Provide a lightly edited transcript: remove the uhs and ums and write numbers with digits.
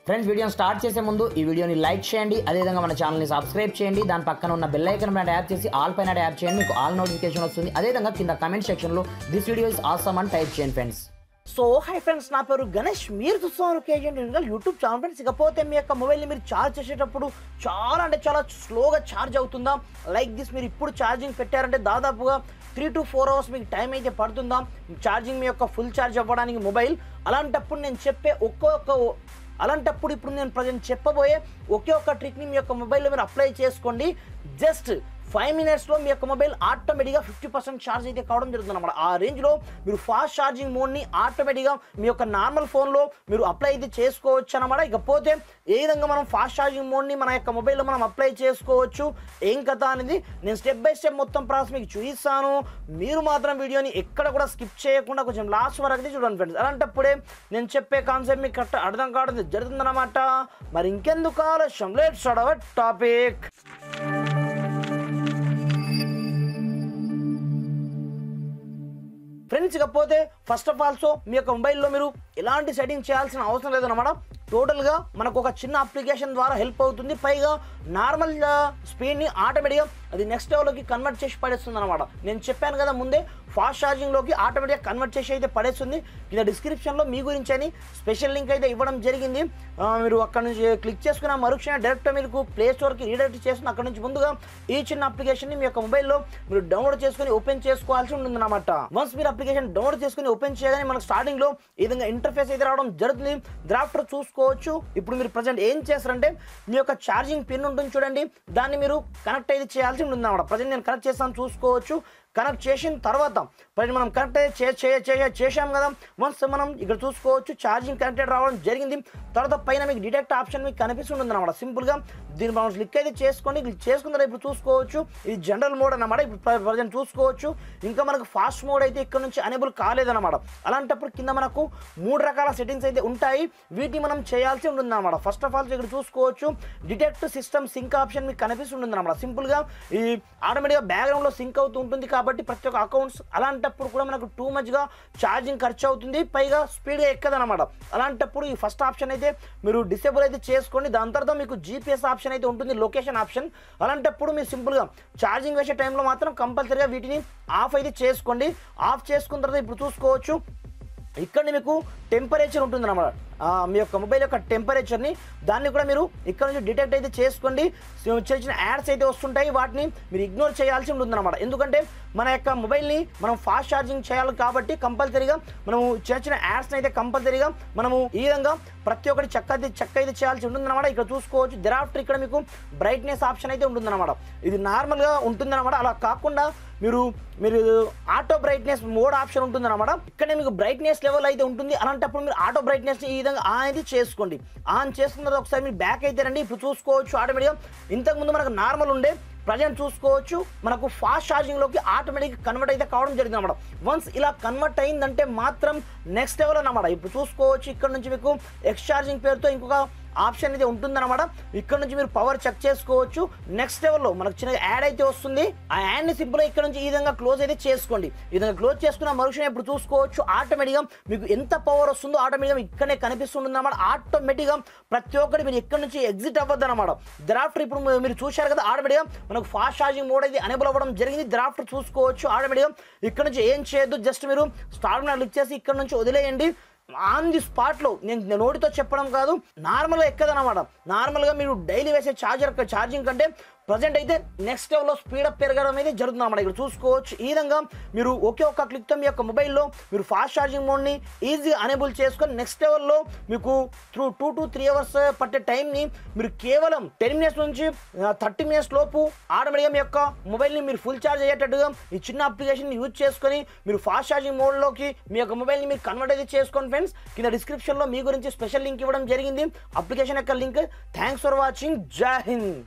Friends వీడియోని start చేసే ముందు ఈ వీడియోని లైక్ చేయండి, అదేవిధంగా మన ఛానల్ని సబ్స్క్రైబ్ చేయండి, దాని పక్కన ఉన్న బెల్ ఐకాన్ పైన ట్యాప్ చేసి ఆల్ పైన ట్యాప్ చేయండి, మీకు ఆల్ నోటిఫికేషన్ వస్తుంది. అదేవిధంగా కింద కమెంట్ సెక్షన్లో దిస్ వీడియో ఇస్ ఆసమ్ అని టైప్ చేయండి ఫ్రెండ్స్. సో హై ఫ్రెండ్స్, నా పేరు గణేష్, మీరు చూస్తున్నారు కేజీ యూట్యూబ్ ఛానల్. ఫ్రెండ్స్ ఇకపోతే మీ యొక్క మొబైల్ని మీరు ఛార్జ్ చేసేటప్పుడు చాలా స్లోగా ఛార్జ్ అవుతుందా? లైక్ దిస్ మీరు ఇప్పుడు ఛార్జింగ్ పెట్టారంటే దాదాపుగా 3 to 4 hours మీకు టైం అయితే పడుతుందా ఛార్జింగ్ మీ యొక్క ఫుల్ ఛార్జ్ అవ్వడానికి మొబైల్? అలాంటప్పుడు నేను చెప్పే ఇప్పుడు నేను ప్రజెంట్ చెప్పబోయే ఒకే ఒక్క ట్రిక్ని మీ యొక్క మొబైల్లో మీరు అప్లై చేసుకోండి. జస్ట్ 5 minutesలో మీ యొక్క మొబైల్ ఆటోమేటిక్గా 50% ఛార్జ్ అయితే కావడం జరుగుతుంది అన్నమాట. ఆ రేంజ్లో మీరు ఫాస్ట్ ఛార్జింగ్ మోడ్ని ఆటోమేటిక్గా మీ యొక్క నార్మల్ ఫోన్లో మీరు అప్లై అయితే చేసుకోవచ్చు అన్నమాట. ఇకపోతే ఏ విధంగా మనం ఫాస్ట్ ఛార్జింగ్ మోడ్ని మన యొక్క మొబైల్లో మనం అప్లై చేసుకోవచ్చు, ఏం కథ అనేది నేను స్టెప్ బై స్టెప్ మొత్తం ప్రాసెస్ మీకు చూపిస్తాను. మీరు మాత్రం వీడియోని ఎక్కడ కూడా స్కిప్ చేయకుండా కొంచెం లాస్ట్ వరకు అయితే చూడండి ఫ్రెండ్స్. అలాంటప్పుడే నేను చెప్పే కాన్సెప్ట్ మీకు కరెక్ట్ అర్థం కావడం జరుగుతుందన్నమాట. మరి ఇంకెందుకు ఆలస్యం, let's start our topic. Friends ఇకపోతే ఫస్ట్ ఆఫ్ ఆల్సో మీ యొక్క మొబైల్లో మీరు ఎలాంటి సెట్టింగ్ చేయాల్సిన అవసరం లేదన్నమాట. టోటల్గా మనకు ఒక చిన్న అప్లికేషన్ ద్వారా హెల్ప్ అవుతుంది. పైగా నార్మల్ స్పీడ్ని ఆటోమేటిక్గా అది నెక్స్ట్ లెవెల్లోకి కన్వర్ట్ చేసి పడేస్తుంది అనమాట. నేను చెప్పాను కదా ముందే, ఫాస్ట్ ఛార్జింగ్లోకి ఆటోమేటిక్గా కన్వర్ట్ చేసి అయితే పడేస్తుంది. కింద డిస్క్రిప్షన్లో మీ గురించి అని స్పెషల్ లింక్ అయితే ఇవ్వడం జరిగింది. మీరు అక్కడ నుంచి క్లిక్ చేసుకున్న మరుక్షణ డైరెక్ట్ మీకు ప్లే స్టోర్కి రీడైరెక్ట్ చేస్తుంది. అక్కడ నుంచి ముందుగా ఈ చిన్న అప్లికేషన్ని మీ యొక్క మొబైల్లో మీరు డౌన్లోడ్ చేసుకుని ఓపెన్ చేసుకోవాల్సి ఉంటుందన్నమాట. వన్స్ మీరు అప్లికేషన్ డౌన్లోడ్ చేసుకుని ఓపెన్ చేయగానే మనకు స్టార్టింగ్లో ఈ విధంగా ఇంటర్ఫేస్ అయితే రావడం జరుగుతుంది. డ్రాఫ్టర్ చూసుకోవచ్చు. ఇప్పుడు మీరు ప్రజెంట్ ఏం చేస్తారంటే మీ యొక్క ఛార్జింగ్ పిన్ ఉంటుంది చూడండి, దాన్ని మీరు కనెక్ట్ అయితే చేయాల్సి ఉంటుంది అన్నమాట. ప్రజెంట్ నేను కనెక్ట్ చేస్తాను చూసుకోవచ్చు. కనెక్ట్ చేసిన తర్వాత మనం కనెక్ట్ అయితే చేసాం కదా. వన్స్ మనం ఇక్కడ చూసుకోవచ్చు ఛార్జింగ్ కనెక్టెడ్ రావడం జరిగింది. తర్వాత పైన మీకు డిటెక్ట్ ఆప్షన్ మీకు కనిపిస్తుంటుంది అనమాట. సింపుల్గా దీన్ని మనం క్లిక్ అయితే చేసుకోండి. క్లిక్ చేసుకున్న తర్వాత ఇప్పుడు చూసుకోవచ్చు ఇది జనరల్ మోడ్ అన్నమాట. ఇప్పుడు ప్రజెంట్ చూసుకోవచ్చు ఇంకా మనకు ఫాస్ట్ మోడ్ అయితే ఇక్కడ నుంచి అనేబుల్ కాలేదన్నమాట. అలాంటప్పుడు కింద మనకు 3 రకాల సెట్టింగ్స్ అయితే ఉంటాయి. వీటిని మనం చేయాల్సి ఉంటుంది అనమాట. ఫస్ట్ ఆఫ్ ఆల్ ఇక్కడ చూసుకోవచ్చు డిటెక్ట్ సిస్టమ్ సింక్ ఆప్షన్ మీకు కనిపిస్తుంటుంది అనమాట. సింపుల్గా ఈ ఆటోమేటిక్గా బ్యాక్గ్రౌండ్లో సింక్ అవుతూ ఉంటుంది కాబట్టి ప్రతి ఒక్క అకౌంట్స్ అలాంటప్పుడు కూడా మనకు టూ మచ్గా ఛార్జింగ్ ఖర్చు అవుతుంది, పైగా స్పీడ్గా ఎక్కదనమాట. అలాంటప్పుడు ఈ ఫస్ట్ ఆప్షన్ అయితే మీరు డిసేబుల్ అయితే చేసుకోండి. దాని తర్వాత మీకు జీపీఎస్ ఆప్షన్ అయితే ఉంటుంది, లొకేషన్ ఆప్షన్. అలాంటప్పుడు మీరు సింపుల్గా ఛార్జింగ్ వేసే టైంలో మాత్రం కంపల్సరీగా వీటిని ఆఫ్ అయితే చేసుకోండి. ఆఫ్ చేసుకున్న తర్వాత ఇప్పుడు చూసుకోవచ్చు ఇక్కడ మీకు టెంపరేచర్ ఉంటుంది అన్నమాట. మీ యొక్క మొబైల్ యొక్క టెంపరేచర్ని దాన్ని కూడా మీరు ఇక్కడ నుంచి డిటెక్ట్ అయితే చేసుకోండి. చిన్న యాడ్స్ అయితే వస్తుంటాయి, వాటిని మీరు ఇగ్నోర్ చేయాల్సి ఉంటుంది అనమాట. ఎందుకంటే మన యొక్క మొబైల్ని మనం ఫాస్ట్ ఛార్జింగ్ చేయాలి కాబట్టి కంపల్సరీగా మనము చిన్న యాడ్స్ని అయితే కంపల్సరీగా మనము ఈ విధంగా ప్రతి ఒక్కటి చెక్ అయితే చేయాల్సి ఉంటుందన్నమాట. ఇక్కడ చూసుకోవచ్చు దెరాఫ్టర్ ఇక్కడ మీకు బ్రైట్నెస్ ఆప్షన్ అయితే ఉంటుందన్నమాట. ఇది నార్మల్గా ఉంటుందన్నమాట. అలా కాకుండా మీరు ఆటో బ్రైట్నెస్ మోడ్ ఆప్షన్ ఉంటుందన్నమాట. ఇక్కడే మీకు బ్రైట్నెస్ లెవెల్ అయితే ఉంటుంది. అలాంటప్పుడు మీరు ఆటో బ్రైట్నెస్ని ఈ విధంగా ఆన్ అయితే చేసుకోండి. ఆన్ చేసుకున్న తర్వాత ఒకసారి మీరు బ్యాక్ అయితే రండి. ఇప్పుడు చూసుకోవచ్చు ఆటోమేటిక్గా ఇంతకుముందు మనకు నార్మల్ ఉండే ప్రజెంట్ చూసుకోవచ్చు మనకు ఫాస్ట్ ఛార్జింగ్లోకి ఆటోమేటిక్గా కన్వర్ట్ అయితే కావడం జరిగింది అనమాట. వన్స్ ఇలా కన్వర్ట్ అయిందంటే మాత్రం నెక్స్ట్ లెవెల్ అన్నమాట. ఇప్పుడు చూసుకోవచ్చు ఇక్కడ నుంచి మీకు ఎక్స్ ఛార్జింగ్ పేరుతో ఇంకొక ఆప్షన్ అయితే ఉంటుందన్నమాట. ఇక్కడ నుంచి మీరు పవర్ చెక్ చేసుకోవచ్చు. నెక్స్ట్ లెవెల్లో మనకు చిన్న యాడ్ అయితే వస్తుంది. ఆ యాడ్ని సింపుల్గా ఇక్కడ నుంచి ఈ విధంగా క్లోజ్ అయితే చేసుకోండి. ఈ విధంగా క్లోజ్ చేసుకున్న మరుక్షణం ఇప్పుడు చూసుకోవచ్చు ఆటోమేటిక్గా మీకు ఎంత పవర్ వస్తుందో ఆటోమేటిక్గా ఇక్కడనే కనిపిస్తుంది అన్నమాట. ఆటోమేటిక్గా ప్రతి ఒక్కటి మీరు ఇక్కడ నుంచి ఎగ్జిట్ అవ్వద్దు అనమాట. దెరాఫ్టర్ ఇప్పుడు మీరు చూశారు కదా ఆటోమేటిక్గా మనకు ఫాస్ట్ ఛార్జింగ్ మోడ్ అయితే అనేబుల్ అవ్వడం జరిగింది. దెరాఫ్టర్ చూసుకోవచ్చు ఆటోమేటిక్గా ఇక్కడ నుంచి ఏం చేయొద్దు, జస్ట్ మీరు స్టార్ట్ మీద క్లిక్ చేసి ఇక్కడ నుంచి వదిలేయండి. ఆన్ ది స్పాట్లో నేను నోటితో చెప్పడం కాదు, నార్మల్గా ఎక్కదనమాట. నార్మల్గా మీరు డైలీ వేసే ఛార్జింగ్ కంటే ప్రజెంట్ అయితే నెక్స్ట్ లెవెల్లో స్పీడప్ పెరగడం అయితే జరుగుతుంది అన్నమాట. ఇక్కడ చూసుకోవచ్చు ఈ విధంగా మీరు ఒకే ఒక్క క్లిక్తో మీ యొక్క మొబైల్లో మీరు ఫాస్ట్ ఛార్జింగ్ మోడ్ని ఈజీగా అనేబుల్ చేసుకొని నెక్స్ట్ లెవెల్లో మీకు 2 to 3 hours పట్టే టైంని మీరు కేవలం 10 minutes నుంచి 30 minutes లోపు ఆటోమేటిక్గా మీ యొక్క మొబైల్ని మీరు ఫుల్ ఛార్జ్ అయ్యేటట్టుగా ఈ చిన్న అప్లికేషన్ యూజ్ చేసుకొని మీరు ఫాస్ట్ ఛార్జింగ్ మోడ్లోకి మీ యొక్క మొబైల్ని మీరు కన్వర్ట్ అయితే చేసుకోండి ఫ్రెండ్స్. కింద డిస్క్రిప్షన్లో మీ గురించి స్పెషల్ లింక్ ఇవ్వడం జరిగింది, అప్లికేషన్ యొక్క లింక్. Thanks for watching. జై హింద్.